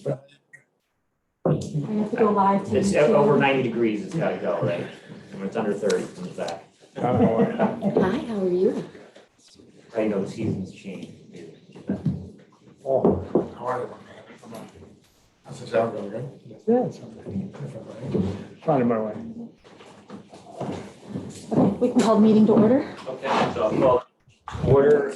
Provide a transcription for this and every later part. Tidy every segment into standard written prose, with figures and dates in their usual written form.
I have to go live to It's YouTube. over 90 degrees, it's gotta go, right? When it's under 30, it comes back. Hi, how are you? I know the seasons change. Oh, how are you? How's the job going, good? Yeah, it's finding my way. Okay, we can call the meeting to order. Okay, so I'll call order.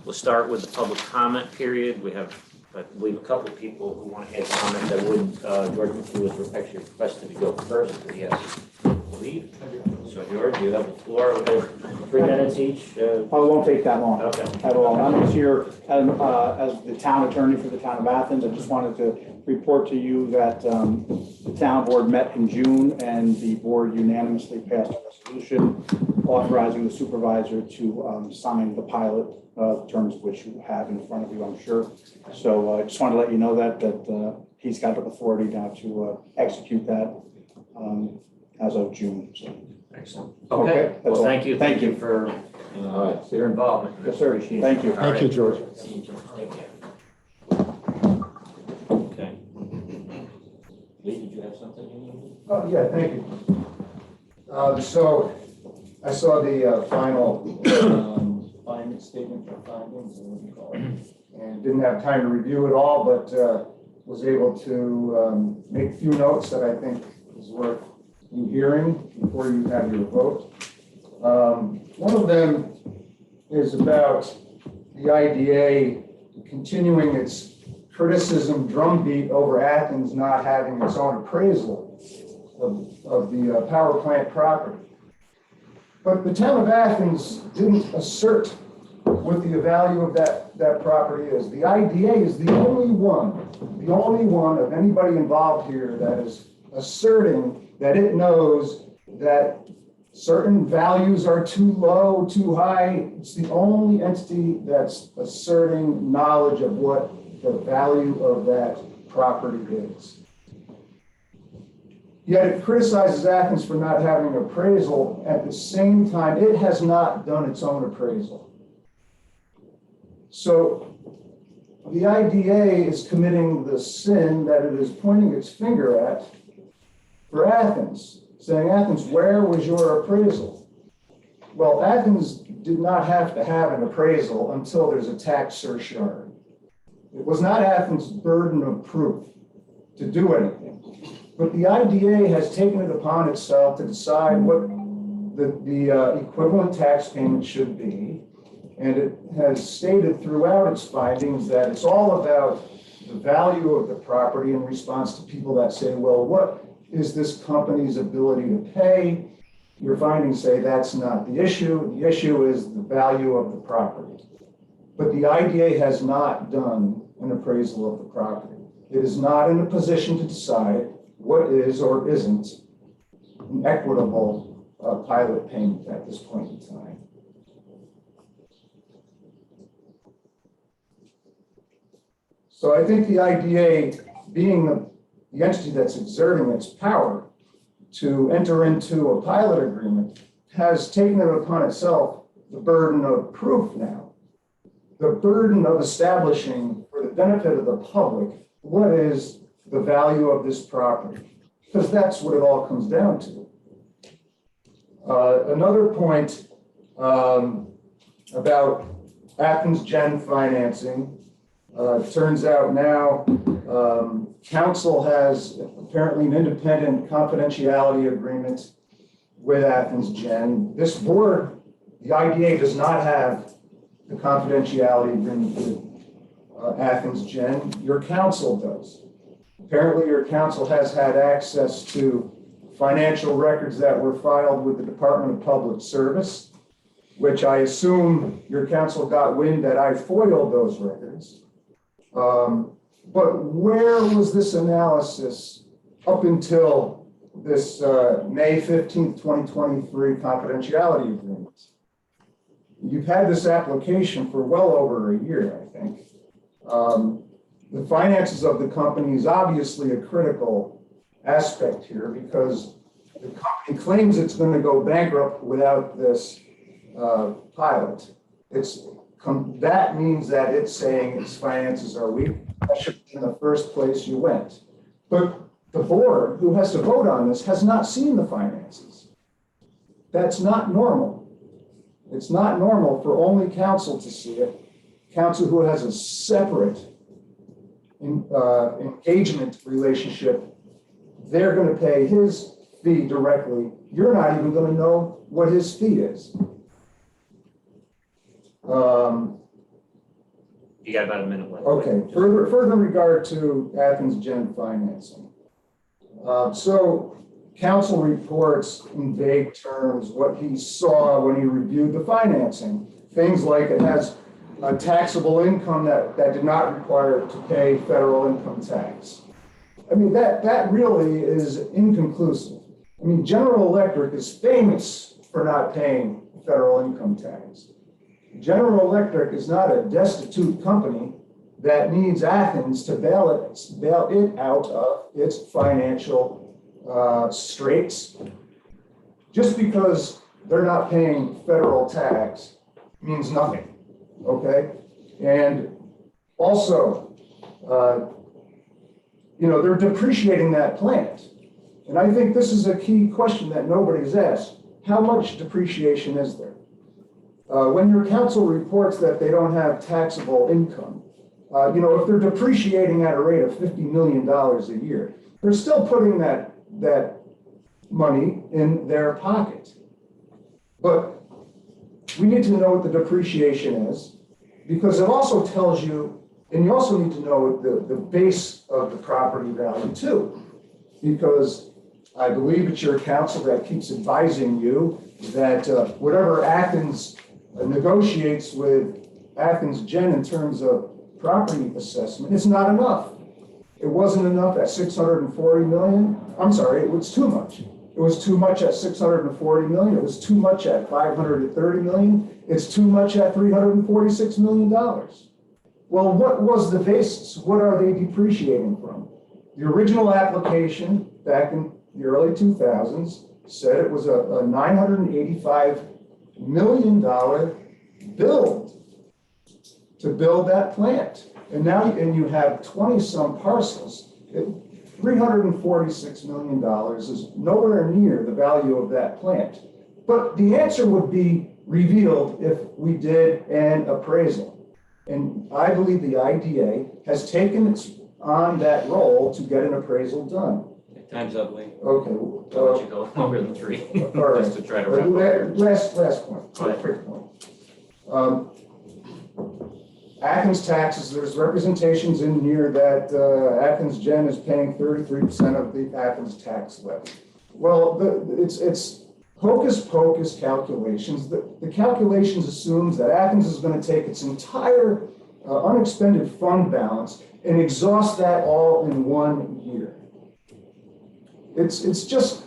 We'll start with the public comment period. We have, I believe, a couple of people who want to add comment that would, George McHugh was actually requested to go first, but yes, leave. So George, you have the floor. We have 3 minutes each. It won't take that long Okay. at all. I'm just here as the town attorney for the town of Athens. I just wanted to report to you that the town board met in June and the board unanimously passed a resolution authorizing the supervisor to sign the pilot, terms of which you have in front of you, I'm sure. So I just wanted to let you know that he's got the authority now to execute that as of June. So. Excellent. Okay, Okay, that's well, all. thank you. Thank you. For your involvement. Yes, sir. Appreciate it. Thank you. All Thank you, right. George. Thank you. Okay. Lee, did you have something you needed? Oh, yeah, thank you. So I saw the final finding statement or findings, or what do you call it, and didn't have time to review it all, but was able to make a few notes that I think is worth you hearing before you have your vote. One of them is about the IDA continuing its criticism drumbeat over Athens not having its own appraisal of the power plant property. But the town of Athens didn't assert what the value of that property is. The IDA is the only one of anybody involved here that is asserting that it knows that certain values are too low, too high. It's the only entity that's asserting knowledge of what the value of that property is. Yet it criticizes Athens for not having an appraisal. At the same time, it has not done its own appraisal. So the IDA is committing the sin that it is pointing its finger at for Athens, saying, Athens, where was your appraisal? Well, Athens did not have to have an appraisal until there's a tax surcharge. It was not Athens' burden of proof to do anything. But the IDA has taken it upon itself to decide what the equivalent tax payment should be. And it has stated throughout its findings that it's all about the value of the property in response to people that say, well, what is this company's ability to pay? Your findings say that's not the issue. The issue is the value of the property. But the IDA has not done an appraisal of the property. It is not in a position to decide what is or isn't an equitable pilot payment at this point in time. So I think the IDA, being the entity that's exerting its power to enter into a pilot agreement, has taken it upon itself the burden of proof now, the burden of establishing for the benefit of the public what is the value of this property, because that's what it all comes down to. Another point about Athens Gen financing. Turns out now council has apparently an independent confidentiality agreement with Athens Gen. This board, the IDA, does not have the confidentiality agreement with Athens Gen. Your council does. Apparently your council has had access to financial records that were filed with the Department of Public Service, which I assume your council got wind that I foiled those records. But where was this analysis up until this May 15th, 2023 confidentiality agreement? You've had this application for well over a year, I think. The finances of the company is obviously a critical aspect here because the company claims it's going to go bankrupt without this pilot. That means that it's saying its finances are weak. That should be in the first place you went. But the board, who has to vote on this, has not seen the finances. That's not normal. It's not normal for only council to see it. Council who has a separate engagement relationship, they're going to pay his fee directly. You're not even going to know what his fee is. You got about a minute left. Okay, further regard to Athens Gen financing. So council reports in vague terms what he saw when he reviewed the financing. Things like it has a taxable income that did not require it to pay federal income tax. I mean, that really is inconclusive. I mean, General Electric is famous for not paying federal income tax. General Electric is not a destitute company that needs Athens to bail it out of its financial straits. Just because they're not paying federal tax means nothing, okay? And also, they're depreciating that plant. And I think this is a key question that nobody's asked. How much depreciation is there? When your council reports that they don't have taxable income, if they're depreciating at a rate of $50 million a year, they're still putting that money in their pocket. But we need to know what the depreciation is, because it also tells you, and you also need to know the base of the property value too, because I believe it's your council that keeps advising you that whatever Athens negotiates with Athens Gen in terms of property assessment, it's not enough. It wasn't enough at 640 million. I'm sorry, it was too much. It was too much at 640 million. It was too much at 530 million. It's too much at $346 million. Well, what was the basis? What are they depreciating from? The original application back in the early 2000s said it was a $985 million build to build that plant. And now you have 20-some parcels. $346 million is nowhere near the value of that plant. But the answer would be revealed if we did an appraisal. And I believe the IDA has taken on that role to get an appraisal done. Time's up, Lee. Okay. I'll let you go longer than 3. All right. Just to try to wrap up. Last point, quick point. Athens taxes, there's representations in here that Athens Gen is paying 33% of the Athens tax levy. Well, it's hocus pocus calculations. The calculations assumes that Athens is going to take its entire unexpended fund balance and exhaust that all in 1 year. It's just,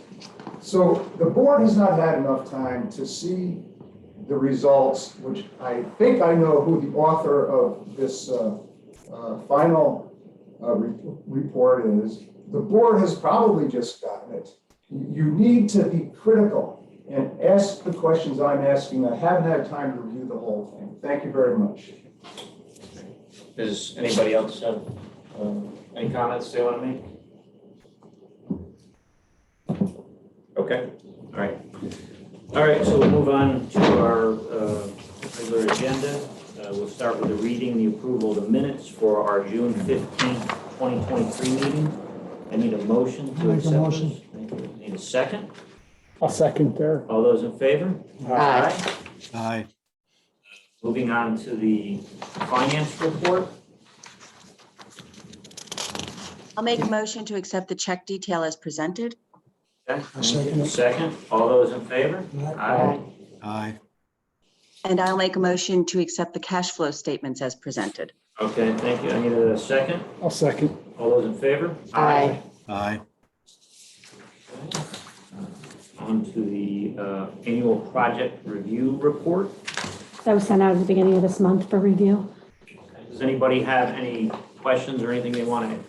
so the board has not had enough time to see the results, which I think I know who the author of this final report is. The board has probably just gotten it. You need to be critical and ask the questions I'm asking. I haven't had time to review the whole thing. Thank you very much. Does anybody else have any comments they want to make? Okay, all right, so we'll move on to our regular agenda. We'll start with the reading, the approval of the minutes for our June 15th, 2023 meeting. I need a motion to accept this. Need a second? I'll second there. All those in favor? Aye. Aye. Moving on to the finance report. I'll make a motion to accept the check detail as presented. Okay, second. All those in favor? Aye. Aye. And I'll make a motion to accept the cash flow statements as presented. Okay, thank you. I need a second. I'll second. All those in favor? Aye. Aye. On to the annual project review report. That was sent out at the beginning of this month for review. Does anybody have any questions or anything they want to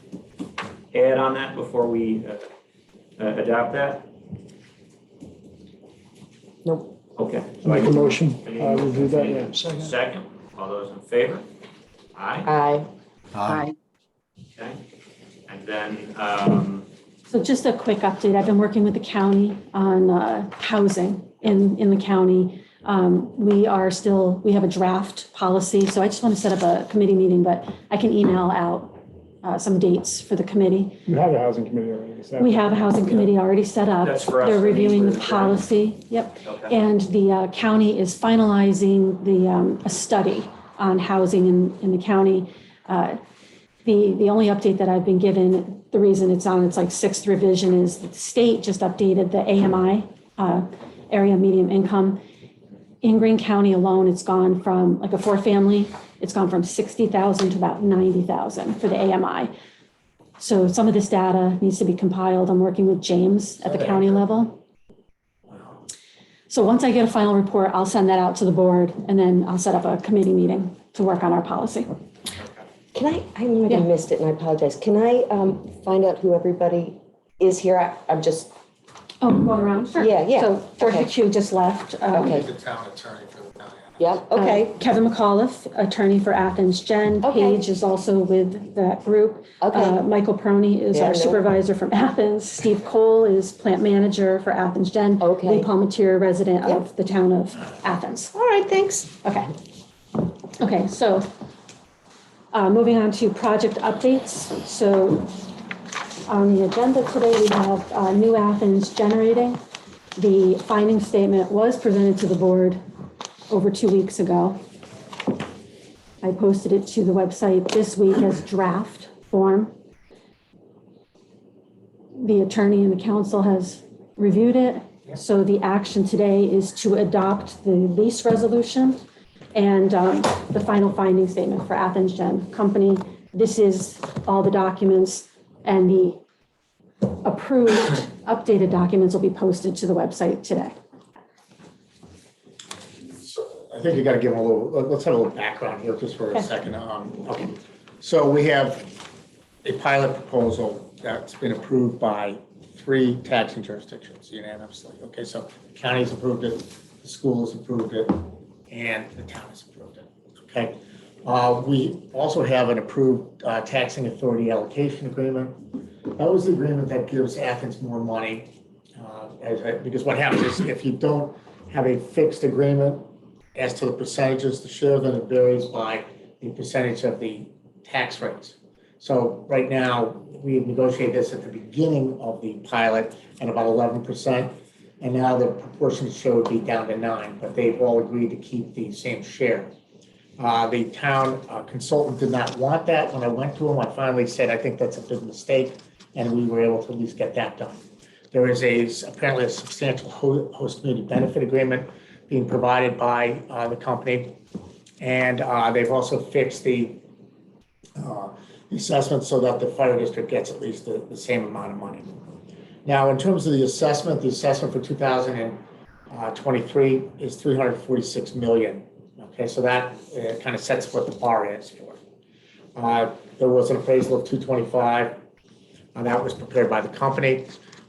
add on that before we adopt that? Nope. Okay. So Make a I- motion. I need I will do that, yeah. Second. All those in favor? Aye. Aye. Aye. Okay, and then, So just a quick update. I've been working with the county on housing in the county. We have a draft policy, so I just want to set up a committee meeting, but I can email out some dates for the committee. You have a housing committee already set. We have a housing committee already set up. That's for us They're to meet reviewing with the the policy. Yep. okay, And the county is finalizing a study on housing in the county. The only update that I've been given, the reason it's on its like sixth revision is that the state just updated the AMI, area medium income. In Greene County alone, it's gone from like a four-family, it's gone from 60,000 to about 90,000 for the AMI. So some of this data needs to be compiled. I'm working with James at the county level. So once I get a final report, I'll send that out to the board, and then I'll set up a committee meeting to work on our policy. Can I might have missed it and I apologize. Can I find out who everybody is here? I'm just, Oh, going around? Sure. Yeah. So George Okay. McHugh just left. Okay. The town attorney for the county. yeah, okay, Kevin McAuliffe, attorney for Athens Gen. Okay. Paige is also with that group. Okay. Michael Proney is Yeah, our no. supervisor from Athens. Steve Cole is plant manager for Athens Gen. Okay. Lee Palmetier, resident Yep. of the town of Athens. all right, thanks. Okay. Okay, so moving on to project updates. So on the agenda today, we have New Athens Generating. The finding statement was presented to the board over 2 weeks ago. I posted it to the website this week as draft form. The attorney and the council has reviewed it. So the action today is to adopt the lease resolution and the final finding statement for Athens Gen Company. This is all the documents, and the approved updated documents will be posted to the website today. So I think you got to give them a little, let's have a little background here just for a Okay. second. Okay. So we have a pilot proposal that's been approved by 3 taxing jurisdictions unanimously. Okay, so the county's approved it, the school has approved it, and the town has approved it. Okay. We also have an approved taxing authority allocation agreement. That was the agreement that gives Athens more money. Because what happens is if you don't have a fixed agreement as to the percentages to share, then it varies by the percentage of the tax rates. So right now, we have negotiated this at the beginning of the pilot at about 11%. And now the proportion share would be down to 9%, but they've all agreed to keep the same share. The town consultant did not want that. When I went to him, I finally said, I think that's a big mistake, and we were able to at least get that done. There is apparently a substantial host community benefit agreement being provided by the company, and they've also fixed the assessment so that the fire district gets at least the same amount of money. Now, in terms of the assessment for 2023 is $346 million. Okay, so that kind of sets what the bar is for. There was an appraisal of 225. That was prepared by the company.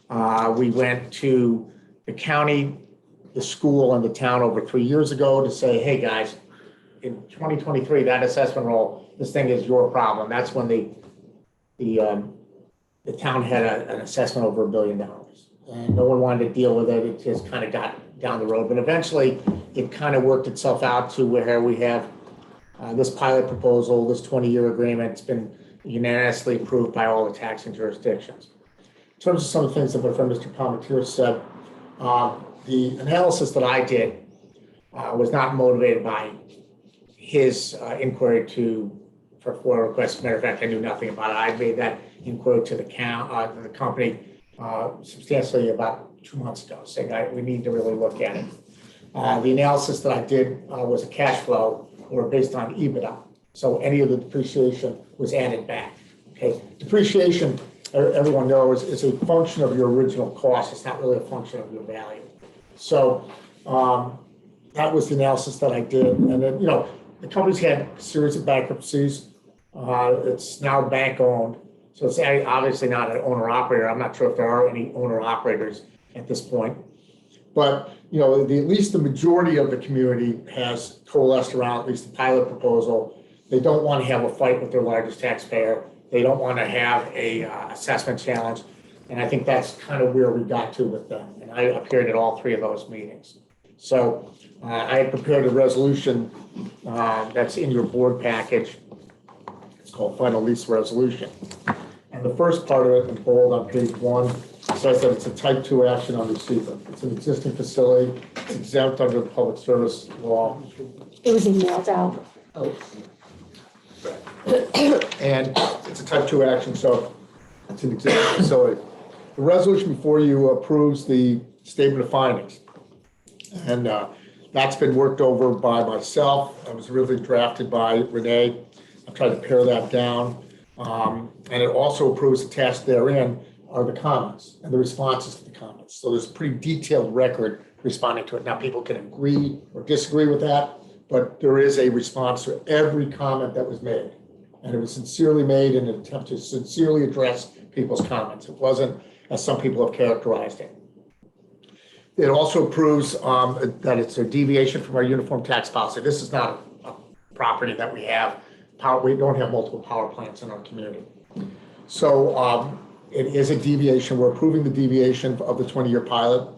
We went to the county, the school, and the town over 3 years ago to say, hey, guys, in 2023, that assessment roll, this thing is your problem. That's when the town had an assessment over $1 billion. And no one wanted to deal with it. It just kind of got down the road. But eventually, it kind of worked itself out to where we have this pilot proposal, this 20-year agreement. It's been unanimously approved by all the taxing jurisdictions. In terms of some of the things that my friend Mr. Palmetier said, the analysis that I did was not motivated by his inquiry for FOIA requests. As a matter of fact, I knew nothing about it. I made that inquiry to the company substantially about 2 months ago, saying we need to really look at it. The analysis that I did was a cash flow or based on EBITDA. So any of the depreciation was added back. Okay, depreciation, everyone knows, is a function of your original cost. It's not really a function of your value. So that was the analysis that I did. And then, the company's had a series of bankruptcies. It's now bank owned. So it's obviously not an owner operator. I'm not sure if there are any owner operators at this point. But, at least the majority of the community has coalesced around at least the pilot proposal. They don't want to have a fight with their largest taxpayer. They don't want to have a assessment challenge. And I think that's kind of where we got to with them. And I appeared at all three of those meetings. So I had prepared a resolution that's in your board package. It's called Final Lease Resolution. And the first part of it, in bold on page 1, says that it's a type 2 action on receiver. It's an existing facility. It's exempt under the public service law. It was emailed out. And it's a type 2 action, so it's an existing facility. The resolution before you approves the statement of findings. And that's been worked over by myself. It was originally drafted by Renee. I've tried to pare that down. And it also approves attached therein are the comments and the responses to the comments. So there's a pretty detailed record responding to it. Now, people can agree or disagree with that, but there is a response to every comment that was made. And it was sincerely made in an attempt to sincerely address people's comments. It wasn't as some people have characterized it. It also approves that it's a deviation from our uniform tax policy. This is not a property that we have. We don't have multiple power plants in our community. So it is a deviation. We're approving the deviation of the 20-year pilot,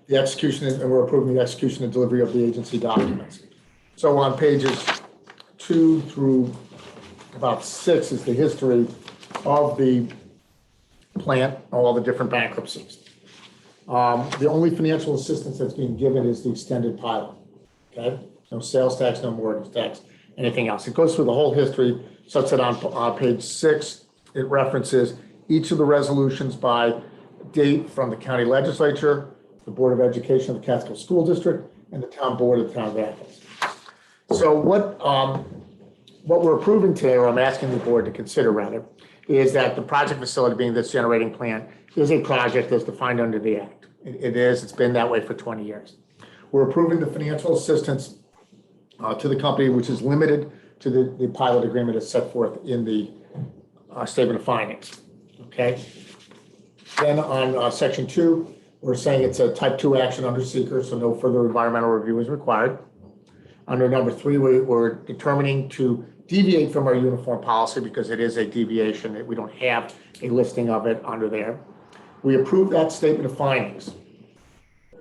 the execution, and we're approving the execution and delivery of the agency documents. So on pages 2 through about 6 is the history of the plant, all the different bankruptcies. The only financial assistance that's being given is the extended pilot, okay? No sales tax, no mortgage tax, anything else. It goes through the whole history, such that on page 6, it references each of the resolutions by date from the county legislature, the Board of Education of the Catskill School District, and the town board of the town of Athens. So what we're approving today, or I'm asking the board to consider rather, is that the project facility, being this generating plant, is a project that's defined under the Act. It is, it's been that way for 20 years. We're approving the financial assistance to the company, which is limited to the pilot agreement as set forth in the statement of findings, okay? Then on section 2, we're saying it's a type 2 action under seeker, so no further environmental review is required. Under number 3, we're determining to deviate from our uniform policy because it is a deviation. We don't have a listing of it under there. We approve that statement of findings,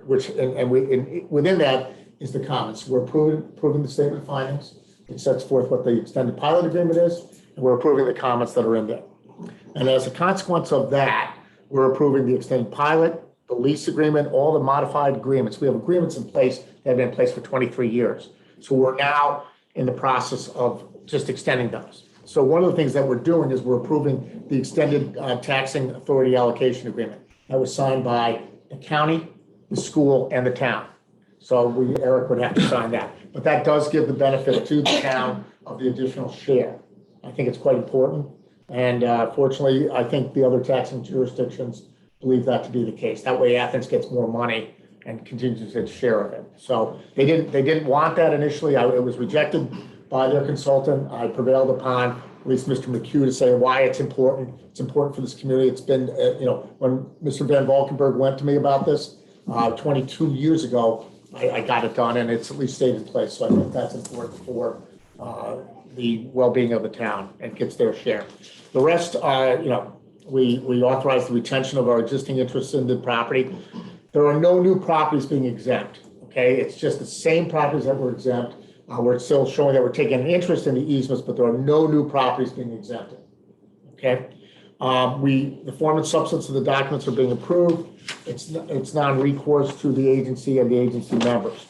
which, within that is the comments. We're approving the statement of findings. It sets forth what the extended pilot agreement is, and we're approving the comments that are in there. And as a consequence of that, we're approving the extended pilot, the lease agreement, all the modified agreements. We have agreements in place that have been in place for 23 years. So we're now in the process of just extending those. So one of the things that we're doing is we're approving the extended taxing authority allocation agreement that was signed by the county, the school, and the town. So Eric would have to sign that. But that does give the benefit to the town of the additional share. I think it's quite important. And fortunately, I think the other taxing jurisdictions believe that to be the case. That way Athens gets more money and continues its share of it. So they didn't want that initially. It was rejected by their consultant. I prevailed upon at least Mr. McHugh to say why it's important. It's important for this community. It's been, when Mr. Van Valkenburg went to me about this 22 years ago, I got it done, and it's at least stayed in place. So I think that's important for the well-being of the town and gets their share. The rest, we authorize the retention of our existing interests in the property. There are no new properties being exempt, okay? It's just the same properties that were exempt. We're still showing that we're taking an interest in the easements, but there are no new properties being exempted, okay? The form and substance of the documents are being approved. It's non-recourse to the agency and the agency members.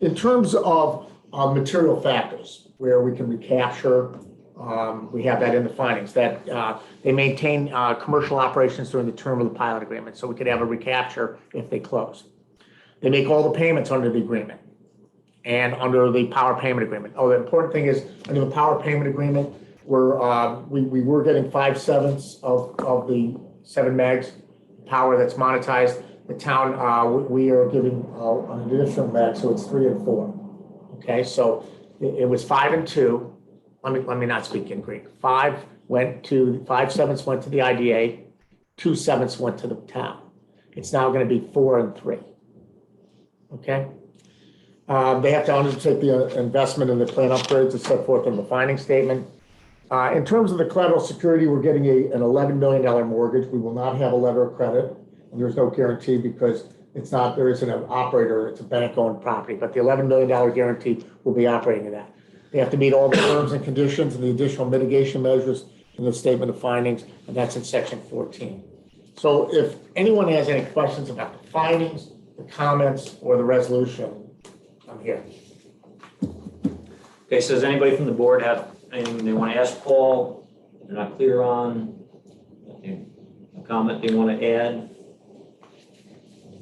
In terms of material factors, where we can recapture, we have that in the findings, that they maintain commercial operations during the term of the pilot agreement, so we could have a recapture if they close. They make all the payments under the agreement and under the power payment agreement. Oh, the important thing is, under the power payment agreement, we were getting 5/7 of the 7 megs power that's monetized. The town, we are giving an additional meg, so it's 3 and 4. Okay, so it was 5 and 2. Let me not speak in Greek. 5/7 went to the IDA, 2/7 went to the town. It's now going to be 4 and 3. Okay. They have to undertake the investment in the plant upgrades as set forth in the finding statement. In terms of the collateral security, we're getting an $11 million mortgage. We will not have a letter of credit, and there's no guarantee because there isn't an operator, it's a bank-owned property, but the $11 million guarantee will be operating in that. They have to meet all the terms and conditions and the additional mitigation measures in the statement of findings, and that's in section 14. So if anyone has any questions about the findings, the comments, or the resolution, I'm here. Okay, so does anybody from the board have anything they want to ask Paul, they're not clear on? A comment they want to add?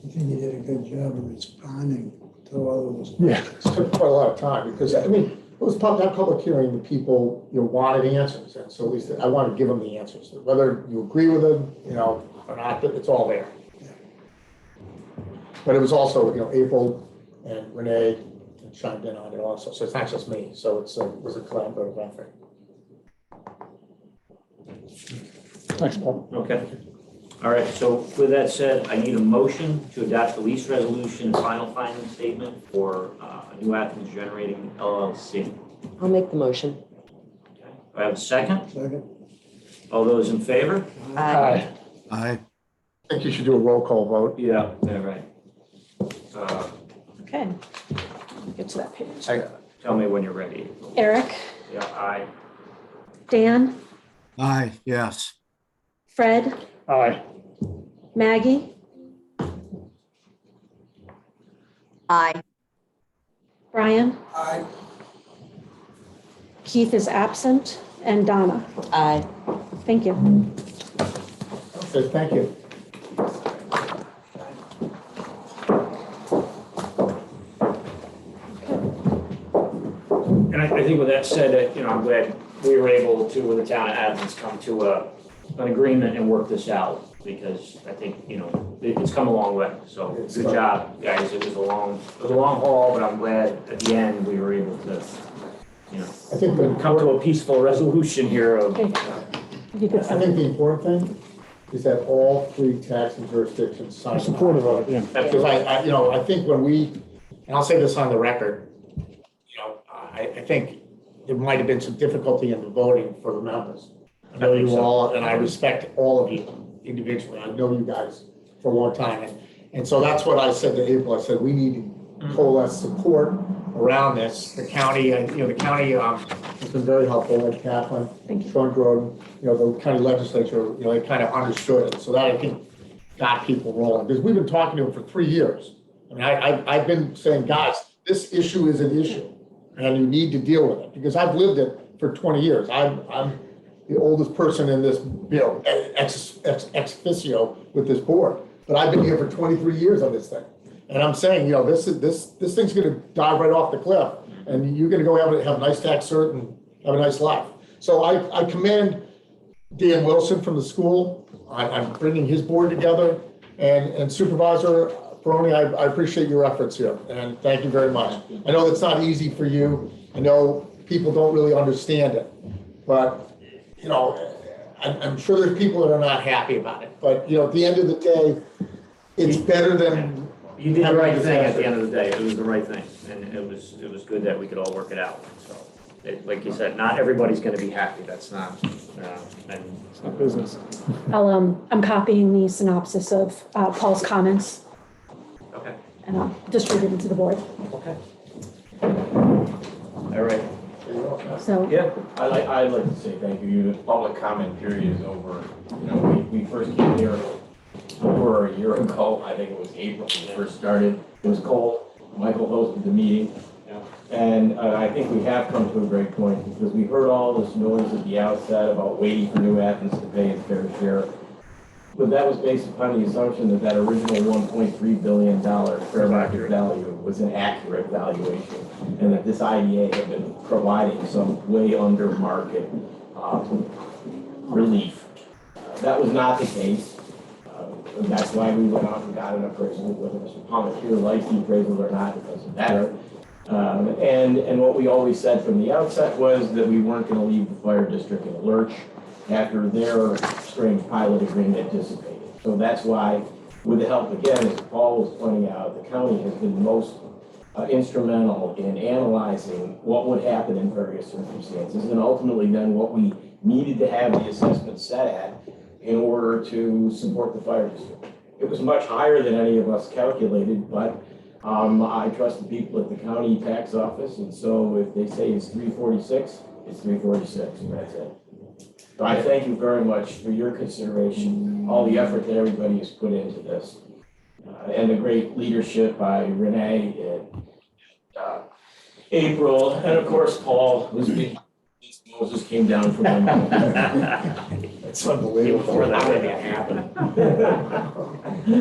I think you did a good job of responding to all those. Yeah, it took quite a lot of time because, I mean, it was that public hearing, the people, wanted answers. And so at least I wanted to give them the answers. Whether you agree with them, or not, it's all there. But it was also, April and Renee chimed in on it also. So it's not just me. So it was a collaborative effort. Thanks, Paul. Okay. All right, so with that said, I need a motion to adopt the lease resolution and final finding statement for New Athens Generating LLC. I'll make the motion. Okay. Do I have a second? Second. All those in favor? Aye. Aye. I think you should do a roll call vote. Yeah, right. Okay. Get to that page. Tell me when you're ready. Eric, Yeah, aye. Dan, Aye, yes. Fred, Aye. Maggie, Aye. Brian, Aye. Keith is absent, and Donna. Aye. Thank you. Okay, thank you. And I think with that said, I'm glad we were able to, with the town of Athens, come to an agreement and work this out, because I think, it's come a long way. So good job, guys. It was a long haul, but I'm glad at the end we were able to, I think come to a peaceful resolution here of. Okay. If you could I sign. think the important thing is that all three taxing jurisdictions sign. Supportive of it, yeah. Because I think when and I'll say this on the record, I think there might have been some difficulty in the voting for the members. I know you all, and I respect all of you individually. I know you guys for a long time. And so that's what I said to April. I said, we need to coalesce support around this. The county, the county has been very helpful, like Kaplan, Thank you. Sean Groden, the county legislature, they kind of understood it. So that I think got people rolling. Because we've been talking to them for 3 years. I mean, I've been saying, guys, this issue is an issue and you need to deal with it, because I've lived it for 20 years. I'm the oldest person in this, ex officio with this board, but I've been here for 23 years on this thing. And I'm saying, this thing's gonna dive right off the cliff, and you're gonna go have a nice tax cert and have a nice life. So I commend Dan Wilson from the school. I'm bringing his board together, and Supervisor Peroni, I appreciate your efforts here, and thank you very much. I know it's not easy for you. I know people don't really understand it, but, I'm sure there's people that are not happy about it. But, at the end of the day, it's better than. You did the right thing at the end of the day. It was the right thing, and it was good that we could all work it out. So, like you said, not everybody's going to be happy. That's not, It's not business. I'm copying the synopsis of Paul's comments, okay. and I'll distribute them to the board. Okay. All right. So, Yeah. I'd like to say thank you. The public comment period is over. We first came here over a year ago. I think it was April when we first started. It was cold. Michael hosted the meeting. And I think we have come to a great point, because we heard all this noise at the outset about waiting for New Athens to pay its fair share. But that was based upon the assumption that original $1.3 billion fair market value was an accurate valuation, and that this IDA had been providing some way under market relief. That was not the case. And that's why we went out and got an appraisal, whether Mr. Palmatier liked the appraisal or not, it doesn't matter. And what we always said from the outset was that we weren't going to leave the fire district in a lurch after their strange pilot agreement dissipated. So that's why, with the help, again, as Paul was pointing out, the county has been most instrumental in analyzing what would happen in various circumstances, and ultimately then what we needed to have the assessment set at in order to support the fire district. It was much higher than any of us calculated, but I trust the people at the county tax office, and so if they say it's 346, it's 346, and that's it. So I thank you very much for your consideration, all the effort that everybody has put into this, and the great leadership by Renee and April, and of course Paul, who's been, Moses came down from the mountain. It's unbelievable. Before that even happened.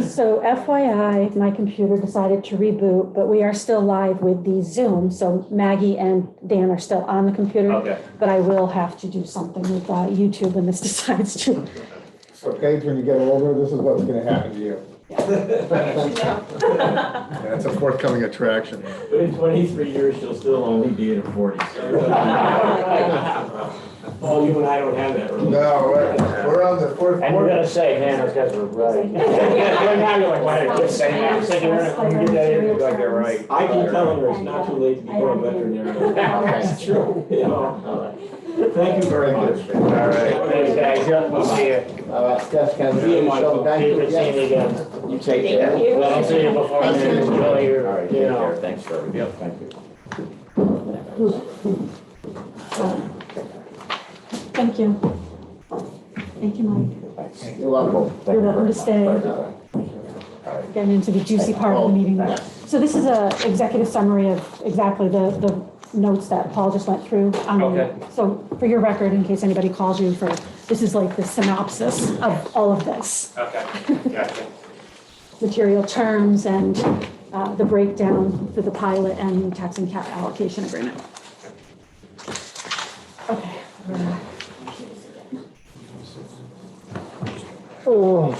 So FYI, my computer decided to reboot, but we are still live with the Zoom. So Maggie and Dan are still on the computer. Okay. But I will have to do something with YouTube when this decides to. So Paige, when you get older, this is what's gonna happen to you. That's a forthcoming attraction. But in 23 years, she'll still only be in her 40s. Paul, you and I don't have that. Really. No, we're on the fourth. And you're gonna say, man, those guys are right. Now you're like, why did I just say that? I'm saying, you're gonna get that in, you're like, they're right. I keep telling her it's not too late to become a veterinarian. That's true. You know? Thank you very much. All right, thanks, guys. We'll see you. That's kind of. See you, Michael. Good to see you again. You take care. Well, I'll see you before then. Enjoy your, All right, you take know. care. Thanks for everything. Yep, thank you. Thank you. Thank you, Mike. You're welcome. You're welcome to stay. Getting into the juicy part of the meeting. So this is a executive summary of exactly the notes that Paul just went through. Okay. So for your record, in case anybody calls you for, this is like the synopsis of all of this. Okay, gotcha. Material terms and the breakdown for the pilot and tax and cap allocation agreement. Okay. Oh.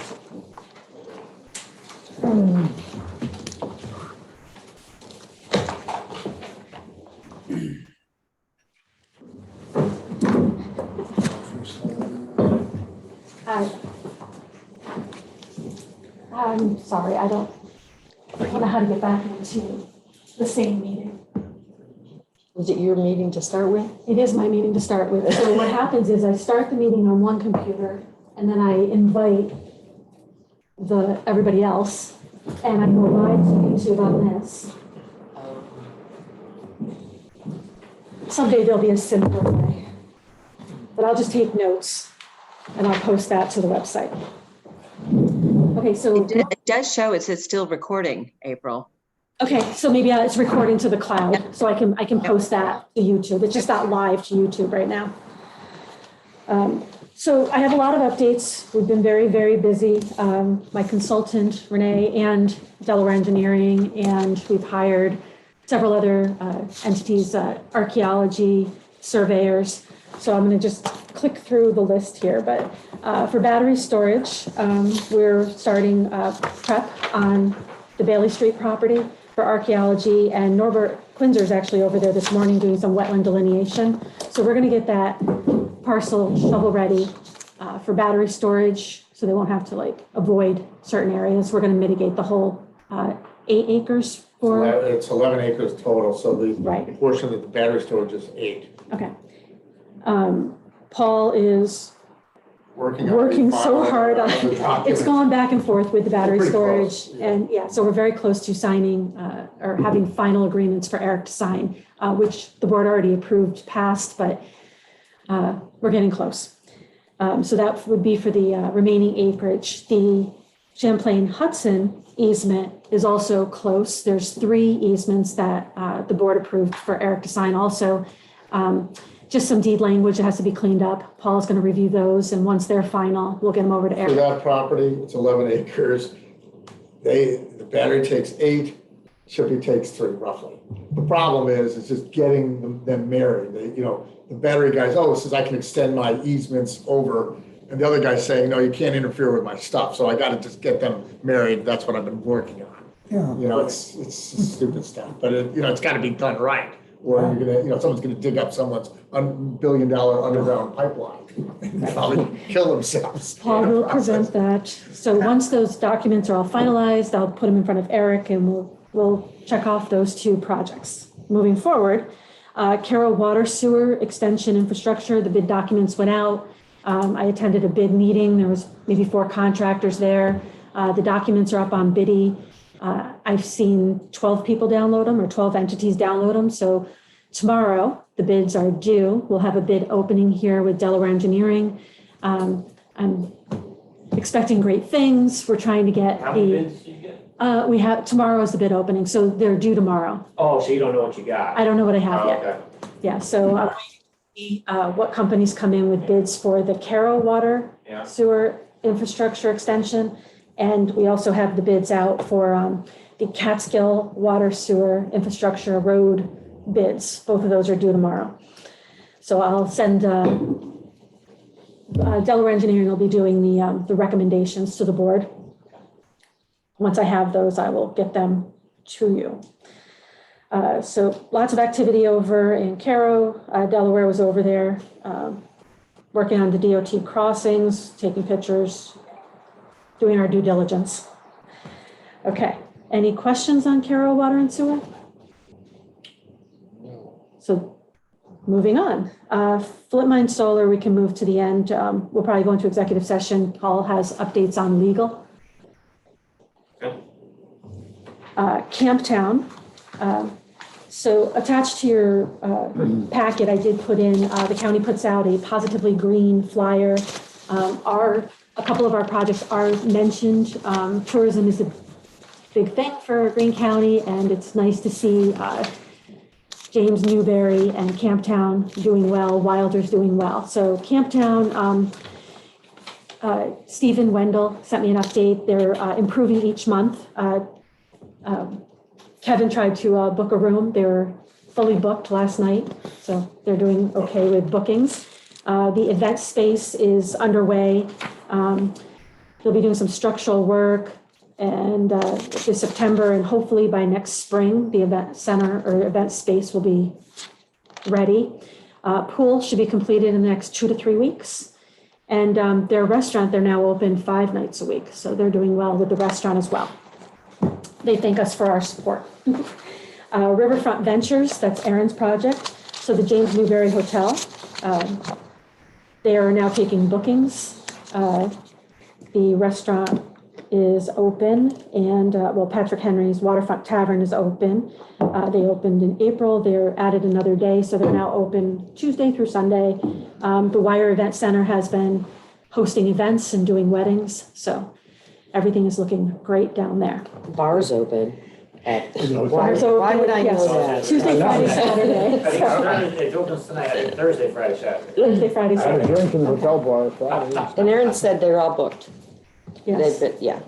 I'm sorry, I don't know how to get back into the same meeting. Was it your meeting to start with? It is my meeting to start with. So what happens is I start the meeting on one computer and then I invite everybody else and I go live to YouTube on this. Someday there'll be a simpler way, but I'll just take notes and I'll post that to the website. Okay, so. It does show it's still recording, April. Okay, so maybe it's recording to the cloud, so I can post that to YouTube. It's just not live to YouTube right now. So I have a lot of updates. We've been very, very busy. My consultant, Renee, and Delaware Engineering, and we've hired several other entities, archaeology, surveyors. So I'm going to just click through the list here. But for battery storage, we're starting prep on the Bailey Street property for archaeology, and Norbert Quinzer is actually over there this morning doing some wetland delineation. So we're going to get that parcel shovel ready for battery storage, so they won't have to avoid certain areas. We're going to mitigate the whole 8 acres for. It's 11 acres total, so the Right. portion of the battery storage is 8. Okay. Paul is Working so hard on it's gone back and forth with the battery We're pretty storage. close, yeah. And yeah, so we're very close to signing or having final agreements for Eric to sign, which the board already approved, passed, but we're getting close. So that would be for the remaining acreage. The Champlain Hudson easement is also close. There's 3 easements that the board approved for Eric to sign also. Just some deed language that has to be cleaned up. Paul's going to review those, and once they're final, we'll get them over to For Eric. that property, it's 11 acres. The battery takes 8, shipping takes 3 roughly. The problem is, it's just getting them married. The battery guys, says I can extend my easements over. And the other guy's saying, no, you can't interfere with my stuff. So I got to just get them married. That's what I've been working on. Yeah. It's stupid stuff, but it's got to be done right. Or you're someone's gonna dig up someone's $1 billion underground pipeline and probably kill themselves. Paul will present that. So once those documents are all finalized, I'll put them in front of Eric and we'll we'll check off those two projects. Moving forward, Carroll Water Sewer Extension Infrastructure, the bid documents went out. I attended a bid meeting. There was maybe 4 contractors there. The documents are up on Biddy. I've seen 12 people download them or 12 entities download them. So tomorrow, the bids are due. We'll have a bid opening here with Delaware Engineering. I'm expecting great things. We're trying to get How many bids did you get? we have, tomorrow is the bid opening, so they're due tomorrow. Oh, so you don't know what you got? I don't know what I have Oh, yet. okay. Yeah, so I'm waiting to see what companies come in with bids for the Carroll Water Yeah. Sewer Infrastructure Extension. And we also have the bids out for the Catskill Water Sewer Infrastructure Road bids. Both of those are due tomorrow. So I'll send, Delaware Engineering will be doing the recommendations to the board. Once I have those, I will get them to you. So lots of activity over in Caro. Delaware was over there working on the DOT crossings, taking pictures, doing our due diligence. Okay, any questions on Caro Water and Sewer? So moving on. Flipmine Solar, we can move to the end. We'll probably go into executive session. Paul has updates on legal. Camptown. So attached to your packet, I did put in, the county puts out a Positively Green flyer. A couple of our projects are mentioned. Tourism is a big thing for Greene County, and it's nice to see James Newberry and Camptown doing well, Wilder's doing well. So Camptown, Stephen Wendell sent me an update. They're improving each month. Kevin tried to book a room. They were fully booked last night, so they're doing okay with bookings. The event space is underway. They'll be doing some structural work, and this September, and hopefully by next spring, the event center or event space will be ready. Pool should be completed in the next 2 to 3 weeks. And their restaurant, they're now open 5 nights a week, so they're doing well with the restaurant as well. They thank us for our support. Riverfront Ventures, that's Aaron's project. So the James Newberry Hotel, they are now taking bookings. The restaurant is open, and well, Patrick Henry's Waterfront Tavern is open. They opened in April. They're added another day, so they're now open Tuesday through Sunday. The Wire Event Center has been hosting events and doing weddings, so everything is looking great down there. Bar's open. Why would I yes. know that? Tuesday, Friday, Saturday. I think Thursday, it opens tonight, I think Thursday, Friday, Saturday. Thursday, Friday, I had a Saturday. drink in the hotel bar Friday. And Aaron said they're all booked. Yes. Yeah.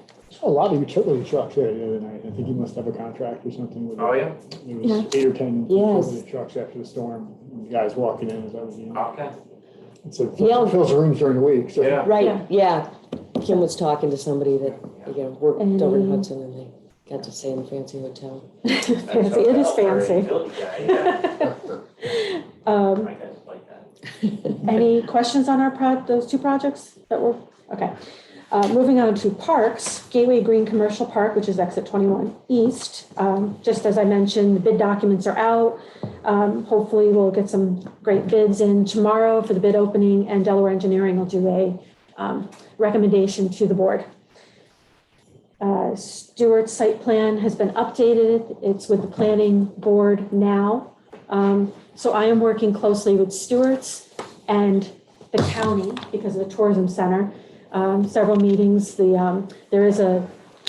A lot of utility trucks there the other night. I think he must have a contract or something with it. Oh, yeah? There was 8 or 10 Yes. utility trucks after the storm. And the guys walking in as I was, Okay. so Yeah. fills the rooms during the week. So. Yeah. Right, yeah. Kim was talking to somebody that, worked over in And- Hudson, and they got to stay in a fancy hotel. Fancy. It is fancy. My guys like that. Any questions on those two projects that were, okay. Moving on to parks, Gateway Green Commercial Park, which is exit 21 East. Just as I mentioned, the bid documents are out. Hopefully we'll get some great bids in tomorrow for the bid opening, and Delaware Engineering will do a recommendation to the board. Stewart's site plan has been updated. It's with the planning board now. So I am working closely with Stewart's and the county because of the tourism center. Several meetings. There is a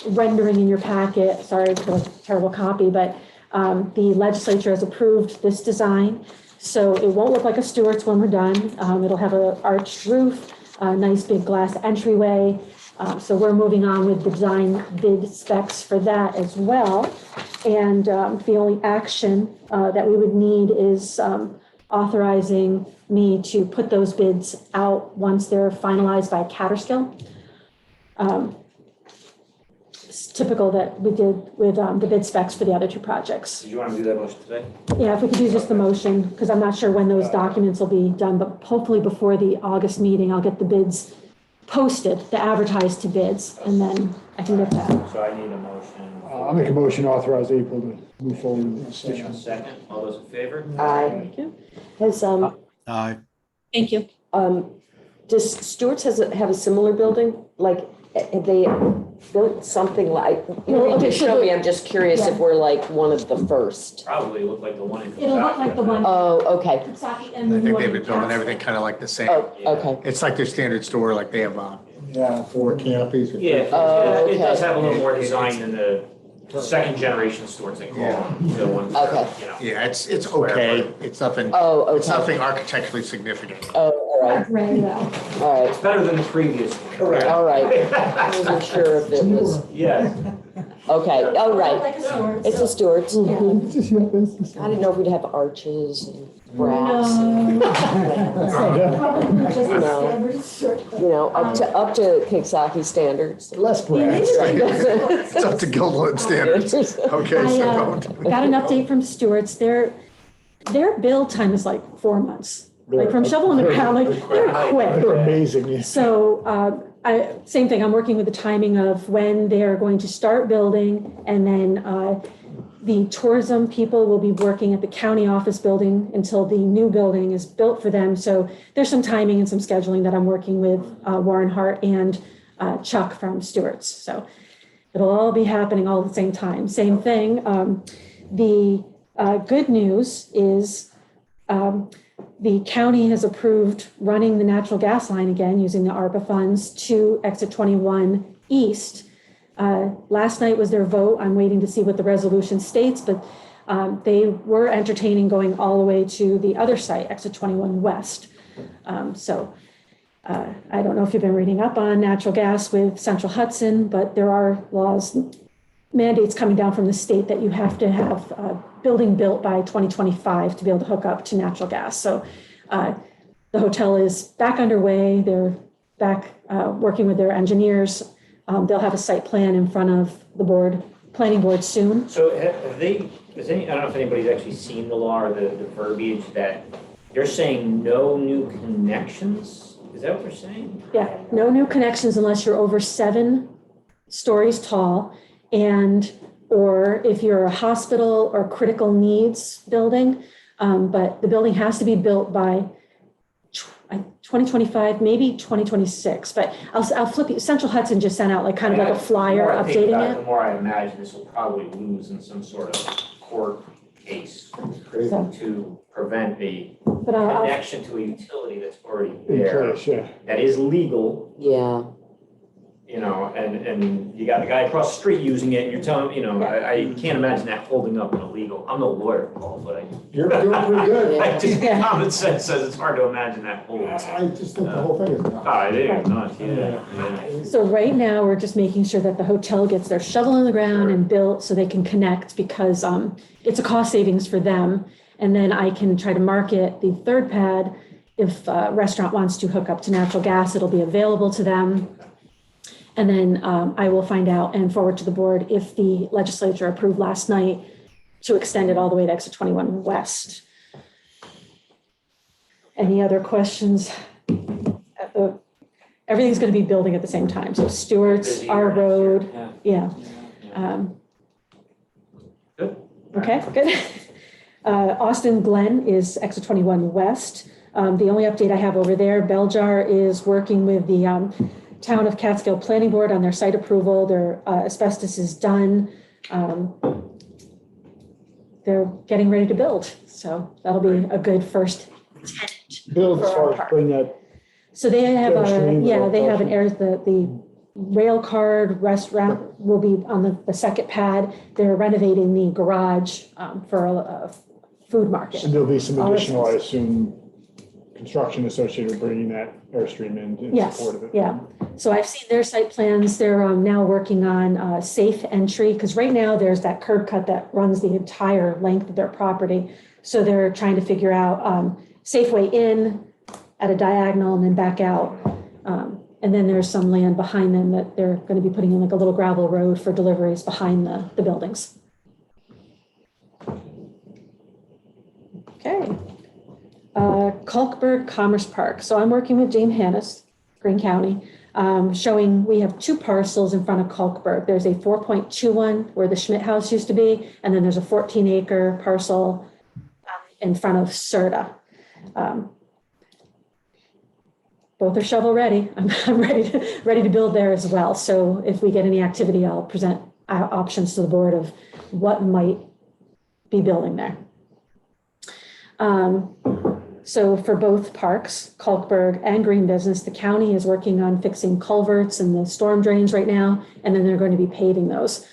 rendering in your packet. Sorry for the terrible copy, but the legislature has approved this design. So it won't look like a Stewart's when we're done. It'll have an arched roof, a nice big glass entryway. So we're moving on with the design bid specs for that as well. And the only action that we would need is authorizing me to put those bids out once they're finalized by Catterskill. It's typical that we did with the bid specs for the other two projects. Did you want to do that motion today? Yeah, if we could do just the motion, because I'm not sure when those documents will be done, but hopefully before the August meeting, I'll get the bids posted, the advertised to bids, and then I can get that. So I need a motion. I'll make a motion to authorize April to move forward with this. A second, all those in favor? Aye. Thank you. Has, Aye. Thank you. does Stewart's have a similar building? Like, have they built something like, you Well, know, okay, you so show me, the- I'm just curious if yeah. we're like one of the first. Probably look like the one in. It'll look like the one. Oh, okay. Kentucky I and the think one they've in been building Castle. everything kind of like the same. Oh, okay. It's like their standard store, like they have, Yeah, 4 canopies. Yeah, Oh, it does okay. have a little more design than the second generation stores they call them. The ones that, Okay. you know. yeah, it's okay. It's nothing, Oh, it's okay. nothing architecturally significant. Oh, all right, Right, yeah. all right, It's better than the previous one. all right. I wasn't sure if it was, Yes. okay, all right. Like a store. It's a Stewart's. Mhm. It's just your business. I didn't know if we'd have arches and brass. Probably just a No. standard store. You know, up to Kicksaki standards. Less brass. It's up to Guildwood standards. Okay, I so. got an update from Stewart's. Their build time is like 4 months. Like from shoveling the ground, like they're quick. They're amazing. Yeah. So same thing, I'm working with the timing of when they're going to start building, and then the tourism people will be working at the county office building until the new building is built for them. So there's some timing and some scheduling that I'm working with Warren Hart and Chuck from Stewart's. So it'll all be happening all at the same time. Same thing. The good news is the county has approved running the natural gas line again using the ARPA funds to exit 21 East. Last night was their vote. I'm waiting to see what the resolution states, but they were entertaining going all the way to the other site, exit 21 West. I don't know if you've been reading up on natural gas with Central Hudson, but there are laws, mandates coming down from the state that you have to have a building built by 2025 to be able to hook up to natural gas. So the hotel is back underway. They're back working with their engineers. They'll have a site plan in front of the planning board soon. So have they, I don't know if anybody's actually seen the law or the verbiage that they're saying no new connections? Is that what they're saying? Yeah, no new connections unless you're over 7 stories tall, or if you're a hospital or critical needs building, but the building has to be built by 2025, maybe 2026, but I'll flip you. Central Hudson just sent out like kind of like a flyer The more I think about updating The it. more I imagine this will probably lose in some sort of court case So, to prevent a but I'll, connection to a utility that's already In there, place, yeah. that is legal, Yeah, you know, and you got a guy across the street using it, and you're telling, you know, I can't imagine that holding up in a legal, I'm no lawyer, Paul, but You're doing pretty good. I just, Yeah. common sense says it's hard to imagine that holds. I just think the whole thing is nuts. Oh, it is nuts, yeah. so right now we're just making sure that the hotel gets their shovel in the ground and built so they can connect, because it's a cost savings for them. And then I can try to market the third pad. If a restaurant wants to hook up to natural gas, it'll be available to them. And then I will find out and forward to the board if the legislature approved last night to extend it all the way to exit 21 West. Any other questions? Everything's going to be building at the same time. So Stewart's, Busy our next road, year. yeah. Good. Okay, good. Austin Glen is exit 21 West. The only update I have over there, Beljar is working with the Town of Catskill Planning Board on their site approval. Their asbestos is done. They're getting ready to build. So that'll be a good first tenant. Build as For our far as park. putting that, So they have Airstream, they have an air, the rail card restaurant will be on the second pad. They're renovating the garage for a food market. and there'll be some All additional, I those assume, construction associated with bringing that Airstream in Yes, support of it. yeah. So I've seen their site plans. They're now working on safe entry, because right now there's that curb cut that runs the entire length of their property. So they're trying to figure out safe way in at a diagonal and then back out. And then there's some land behind them that they're going to be putting in like a little gravel road for deliveries behind the buildings. Okay. Kalkberg Commerce Park. So I'm working with James Hannes, Greene County. showing we have 2 parcels in front of Kalkberg. There's a 4.21 where the Schmidt House used to be, and then there's a 14-acre parcel in front of Serta. Both are shovel ready. I'm ready to build there as well. So if we get any activity, I'll present options to the board of what might be building there. So for both parks, Kalkberg and Green Business, the county is working on fixing culverts and the storm drains right now, and then they're going to be paving those.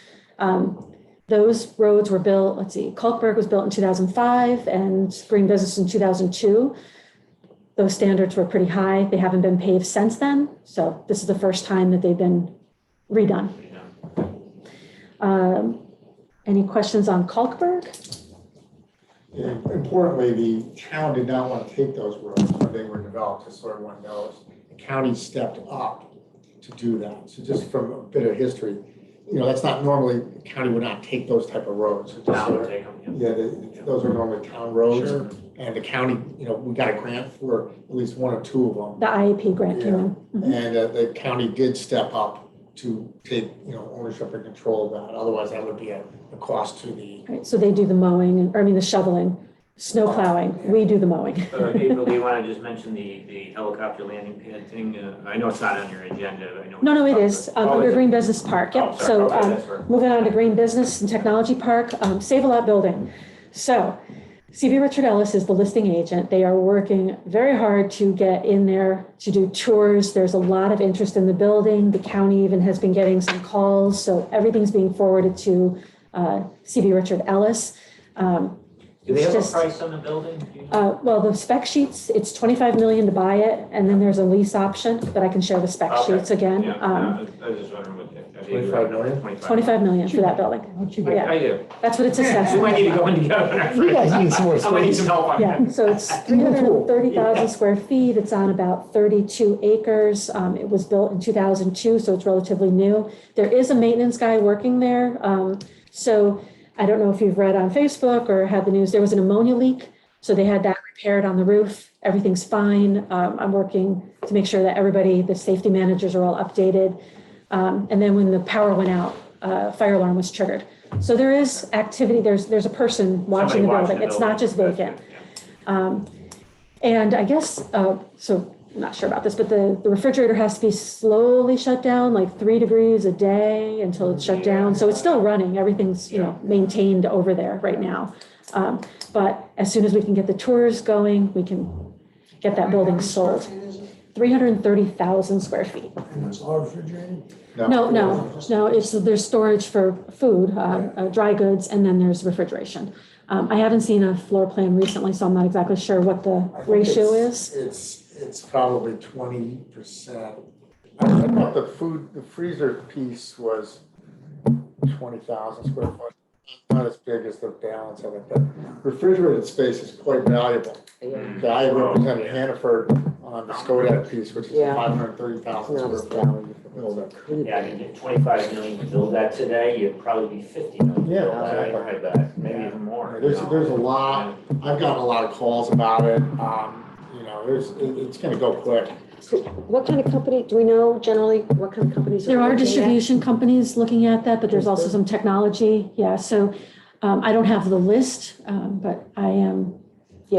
Those roads were built, let's see, Kalkberg was built in 2005 and Green Business in 2002. Those standards were pretty high. They haven't been paved since then. So this is the first time that they've been redone. Any questions on Kalkberg? And importantly, the town did not want to take those roads when they were developed, just so everyone knows. The county stepped up to do that. So just from a bit of history, that's not normally, the county would not take those type of roads. Town would take them, yeah. Yeah, those are normally town roads. Sure. And the county, we got a grant for at least 1 or 2 of them. The IAP grant came in. Mhm. And the county did step up to take, ownership and control of that. Otherwise, that would be a cost to the. Right, so they do the mowing, the shoveling, snow plowing. We do the mowing. April, do you want to just mention the helicopter landing pad thing? I know it's not on your agenda. I know. No, it is, under Green Business Park, yep. Oh, sorry. So Okay, that's right. moving on to Green Business and Technology Park, Save-A-Lot building. So CB Richard Ellis is the listing agent. They are working very hard to get in there to do tours. There's a lot of interest in the building. The county even has been getting some calls, so everything's being forwarded to CB Richard Ellis. Do they have a price on the building? Do you know? Well, the spec sheets, it's $25 million to buy it, and then there's a lease option, but I can share the spec Okay. sheets again. Yeah, I was just wondering what the. 25 million? 25 million for that building. Yeah. I do. That's what it's assessed. We might need to go in together. You guys need some more I might need space. some help on Yeah, that. so it's 330,000 square feet. It's on about 32 acres. It was built in 2002, so it's relatively new. There is a maintenance guy working there. So I don't know if you've read on Facebook or had the news, there was an ammonia leak. So they had that repaired on the roof. Everything's fine. I'm working to make sure that everybody, the safety managers are all updated. And then when the power went out, fire alarm was triggered. So there is activity. There's a person watching the building. It's not just vacant. And I guess, so I'm not sure about this, but the refrigerator has to be slowly shut down, like 3 degrees a day until it's shut down. So it's still running. Everything's, maintained over there right now. But as soon as we can get the tours going, we can get that building sold. 330,000 square feet. And it's all refrigerated? No, there's storage for food, dry goods, and then there's refrigeration. I haven't seen a floor plan recently, so I'm not exactly sure what the ratio is. It's probably 20%. I thought the freezer piece was 20,000 square foot. Not as big as the balance of it, but refrigerated space is quite valuable. I represented Hannaford on the Skodak piece, which is 530,000 square foot building. Yeah, I mean, get 25 million to build that today, you'd probably be 50 million to Yeah, build that. I exactly. heard that, maybe even more. There's a lot. I've gotten a lot of calls about it. It's going to go quick. So what kind of company, do we know generally what kind of companies? There are looking at? distribution companies looking at that, but there's also some technology. Yeah, so I don't have the list, but I am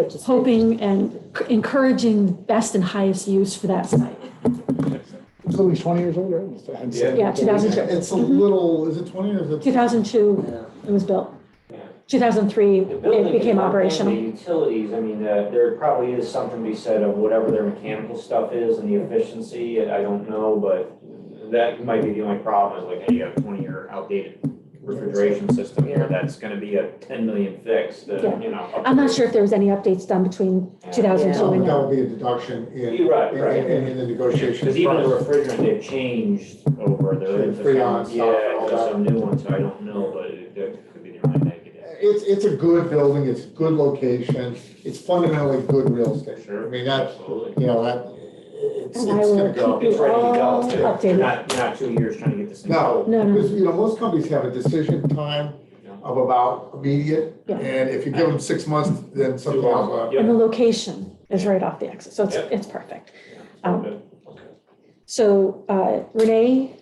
Just hoping and encouraging best and highest use for that site. It's at least 20 years old, right? Yeah, 2002. It's a little, is it 20 or is it? 2002, it was built. 2003, The building it became is one thing, operational. The utilities, I mean, there probably is something to be said of whatever their mechanical stuff is and the efficiency, I don't know, but that might be the only problem, is like, hey, you got a 20-year outdated refrigeration system here, that's gonna be a 10 million fix, I'm not sure if there was any updates done between 2002 That and now. would be a deduction in the negotiations. Because even the refrigerant, they've changed over, there is Freon stuff, all there's that. some new ones, I don't know, but that could be the only negative. It's a good building, it's a good location, it's fundamentally good real estate. Sure, I mean, that, absolutely. it's And I gonna will go. keep It's you ready to all go. You're updated. not 2 years trying to get this thing No, sold. No. because, most companies have a decision time of about immediate, Yeah. and if you give them 6 months, then something else will happen. And the location is right off the exit, so Yep. it's perfect. Okay. So Renee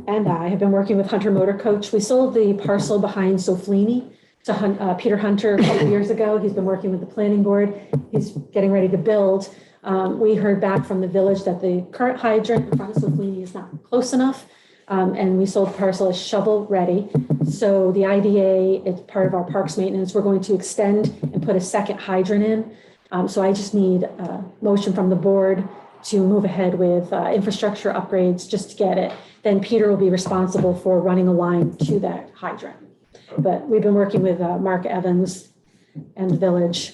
and I have been working with Hunter Motor Coach. We sold the parcel behind Soflini to Peter Hunter a couple years ago. He's been working with the planning board. He's getting ready to build. We heard back from the village that the current hydrant in front of Soflini is not close enough. And we sold the parcel as shovel ready. So the IDA, it's part of our parks maintenance. We're going to extend and put a second hydrant in. So I just need a motion from the board to move ahead with infrastructure upgrades just to get it. Then Peter will be responsible for running a line to that hydrant. But we've been working with Mark Evans and the village.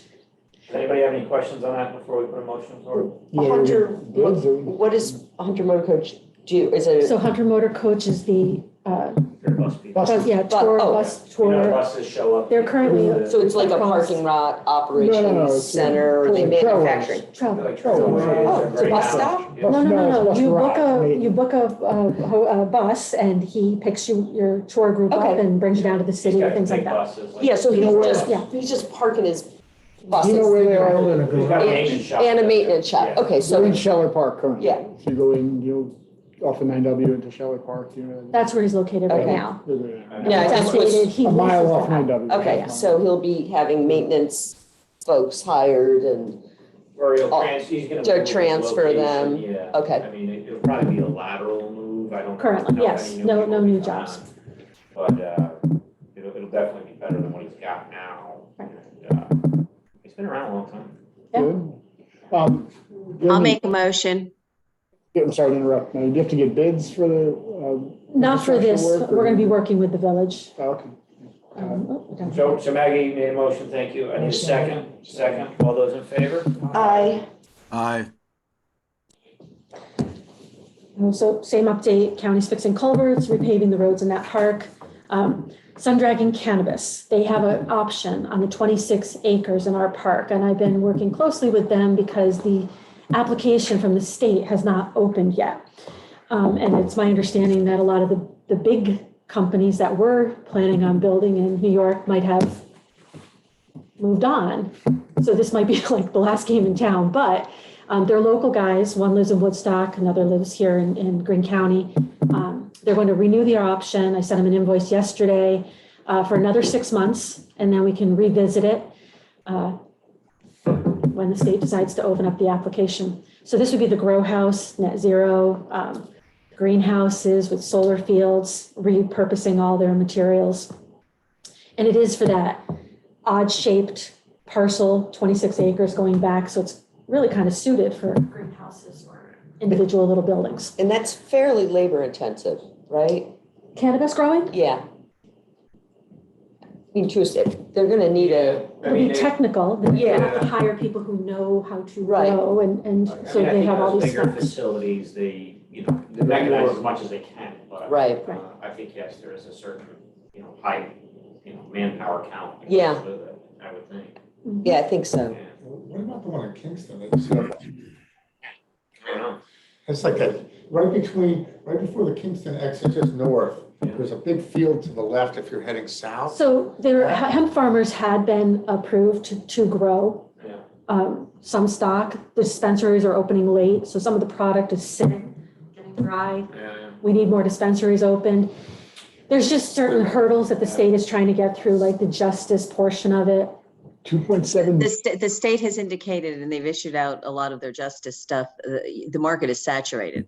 Does anybody have any questions on that before we put a motion forward? Hunter, Bids or- what does Hunter Motor Coach do? Is it? So Hunter Motor Coach is the, Your bus people. tour, oh, bus You know, tour. buses show up. They're currently- So it's like a parking lot operations No, it's center, or they trailers. manufacturing? Travel. Like Oh, it's a right bus now. stop? Yeah. No. bus You book route, you book a bus and he picks your tour group up Okay. and brings you down to the These city, guys things like make that. buses, like- Yeah, so Yeah. he's just parking his Do buses. you know where they are? He's got a maintenance shop. And a maintenance shop, Yeah. okay, So in so, Scheller Park currently. Yeah. So you go in, off of 9W into Scheller Park, That's where he's located right Okay. now. Yeah, I It's just was- updated. He A mile leases off that. 9W. okay, so he'll be having maintenance folks hired and, Or he's Oh, gonna. to move his transfer location, them. Yeah. Okay. I mean, it'll probably be a lateral move. I don't. Currently, know if yes. any No people will new be jobs. on, But, it'll definitely be better than what he's got now. Right. And, he's been around a long time. Good. I'll make a motion. I'm sorry to interrupt. Now, do you have to get bids for the? Not for this, infrastructure work, or- we're gonna be working with the village. Oh, okay. So Maggie made a motion, thank you. I need a second. Second, all those in favor? I, Aye. So same update, county's fixing culverts, repaving the roads in that park. Sun Dragon Cannabis, they have an option on the 26 acres in our park, and I've been working closely with them because the application from the state has not opened yet. And it's my understanding that a lot of the big companies that were planning on building in New York might have moved on. So this might be like the last game in town, but they're local guys. One lives in Woodstock, another lives here in Greene County. They're going to renew the option. I sent them an invoice yesterday for another 6 months, and then we can revisit it when the state decides to open up the application. So this would be the grow house, net zero, greenhouses with solar fields, repurposing all their materials. And it is for that odd shaped parcel, 26 acres going back. So it's really kind of suited for greenhouses or individual little buildings. and that's fairly labor intensive, right? Cannabis growing? Yeah. I mean, they're gonna need a, I It'll mean, be technical. They Yeah. have to hire people who know how to Right. grow and I so mean, I they think have all those these bigger specs. facilities, they mechanize as much as they can, but. right, I think, yes, there is a certain, high, manpower count. that Yeah. goes with it, I would think. yeah, I think so. Yeah. What about the one in Kingston? It's, I don't know. it's like right before the Kingston exit, just north. There's a big field to the left if you're heading south. So hemp farmers had been approved to grow Yeah. some stock. The dispensaries are opening late, so some of the product is sitting, getting dry. Yeah. We need more dispensaries opened. There's just certain hurdles that the state is trying to get through, like the justice portion of it. 2.7. The state has indicated, and they've issued out a lot of their justice stuff, the market is saturated.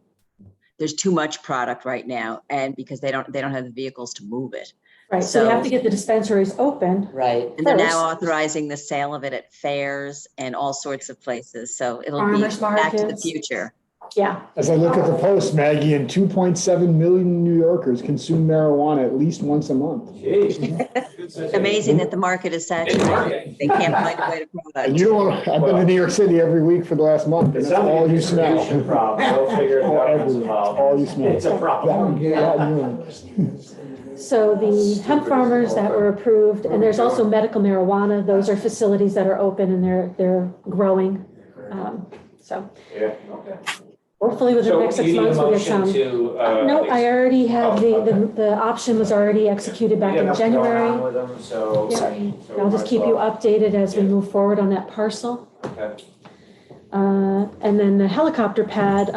There's too much product right now, and because they don't have the vehicles to move it. Right, so we have So- to get the dispensaries open. Right. And they're First. now authorizing the sale of it at fairs and all sorts of places. So it'll be Farmers back to the markets. future. Yeah, As I look at the post, Maggie, and 2.7 million New Yorkers consume marijuana at least once a month. Jeez. Amazing that the market is saturated. They can't find a way to And product. you don't, I've been to New York City every week for the last month, and It's that's all you distribution smell. problem, they'll figure it All out. everywhere. All you smell. It's a problem. so the hemp farmers that were approved, and there's also medical marijuana, those are facilities that are open and they're growing. So Yeah, okay. hopefully within the So next 6 you need a months, we'll get motion some. to. No, I already have Oh, okay. the option was already executed back We got in enough going on January. with them, so. Yeah. so we I'll just might keep as you well- updated as we Yeah. move forward on that parcel. Okay. And then the helicopter pad,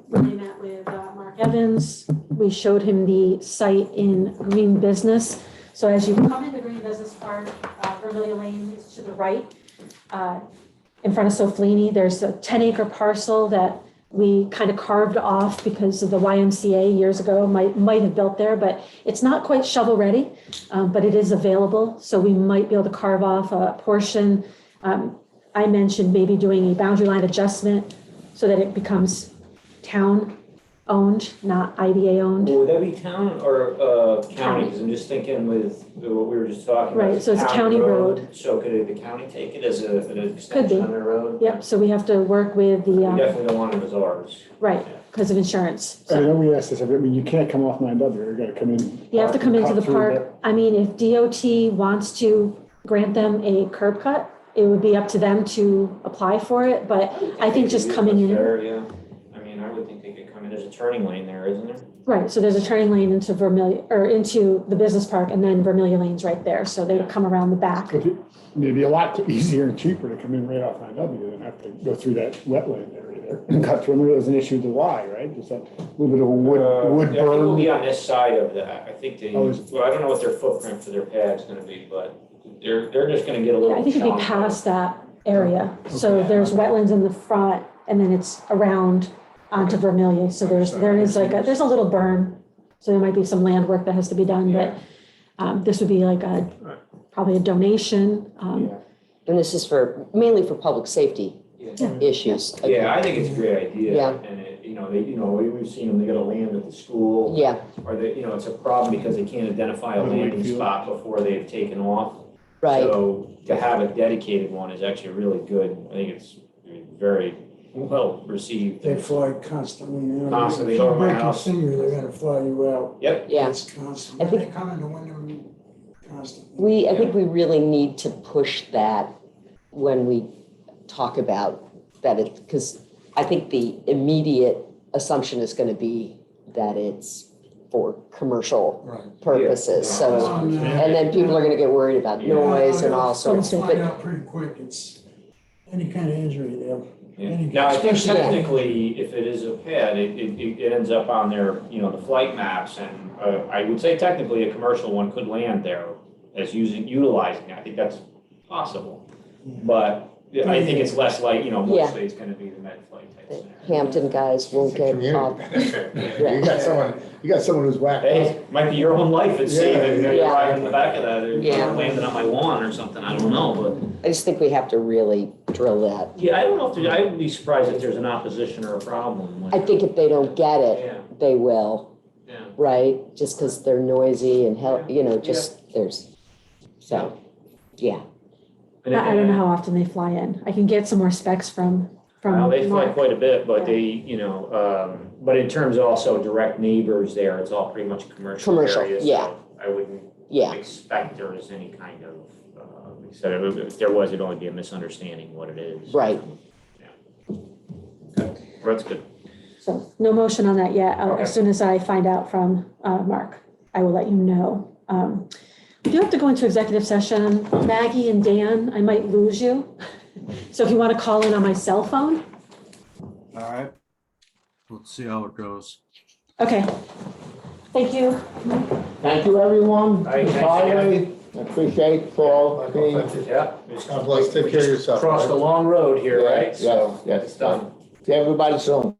we met with Evans. We showed him the site in Greene Business. So as you come into Greene Business Park, Vermillion Lane is to the right. In front of Soflini, there's a 10-acre parcel that we kind of carved off because of the YMCA years ago, might have built there, but it's not quite shovel ready, but it is available. So we might be able to carve off a portion. I mentioned maybe doing a boundary line adjustment so that it becomes town-owned, not IDA owned. Would that be town or county? Because I'm just thinking with what we were just talking about. Right, so it's a county road. So could the county take it as an Could be. extension on their road? Yep, so we have to work with the, We definitely don't want it as ours. right, because of insurance. I know we asked this, I mean, you can't come off 9W, you gotta come in. You have to come into the cut through park. I mean, if DOT wants to grant them a curb cut, it would be up to them to apply for it, but I think just coming in. There, yeah. I mean, I would think they could come in. There's a turning lane there, isn't there? Right, so there's a turning lane into Vermillion, or into the business park, and then Vermillion Lane's right there, so they would come around the back. But it'd be a lot easier and cheaper to come in right off 9W than have to go through that wetland area there and cut through. There was an issue with the Y, right? Just that little bit of wood Yeah, I think we'll be burn. on this side of that. I think they, Oh, is- well, I don't know what their footprint for their pad's gonna be, but they're just gonna get a Yeah, little. I think it'd be challenge. past that area, so Okay. there's wetlands in the front, and then it's around onto Vermillion, so there is like there's a little burn, so there might be some land work that has to be done, but this would be like probably a donation. And this is mainly for public safety issues. Yeah, I think it's a great idea. Yeah. And it, we've seen them, they gotta land at the school. Yeah, Or they, it's a problem because they can't identify a landing spot before they've taken off. right. So to have a dedicated one is actually really good. I think it's very well received. They fly constantly now. Constantly If you over my break a house. finger, they're gonna fly you out. Yep. Yeah. It's constant. I They think- come in the window constantly. I think we really need to push that when we talk about that because I think the immediate assumption is going to be that it's for commercial Right. purposes. Yeah. So, and then people are going to get worried about noise and all sorts. They'll find But out pretty quick. It's any kind of injury, they'll. Yeah. Any- Now, I think especially- technically, if it is a pad, it ends up on their, the flight maps, and I would say technically a commercial one could land there as utilizing it. I think that's possible. But I think it's less like, Yeah. mostly it's gonna be the med flight type scenario. Hampton guys won't get off. You got someone who's whacked. Hey, might be your own life at sea, that you're Yeah. riding in the back of that, or Yeah. landing on my lawn or something, I don't know, but. I just think we have to really drill that. Yeah, I don't know if I would be surprised if there's an opposition or a problem with I think if they don't get it, Yeah, they will, yeah. right? Just because they're noisy and there's, so, yeah. I don't know how often they fly in. I can get some more specs from Well, they fly Mark. quite a bit, but Yeah. they, but in terms of also direct neighbors there, it's all pretty much commercial Commercial, areas. yeah. So I wouldn't Yeah, expect there is any kind of, like I said, if there was, it'd only be a misunderstanding what it is. right. Okay, well, that's good. So no motion on that yet. Okay. As soon as I find out from Mark, I will let you know. We do have to go into executive session. Maggie and Dan, I might lose you. So if you want to call in on my cell phone. All right. Let's see how it goes. Okay. Thank you. Thank you, everyone. All right, thanks, Finally, appreciate Paul. Yeah. God bless, take care of yourself. Crossed a long road here, right? Yes, yes. It's done. See everybody soon.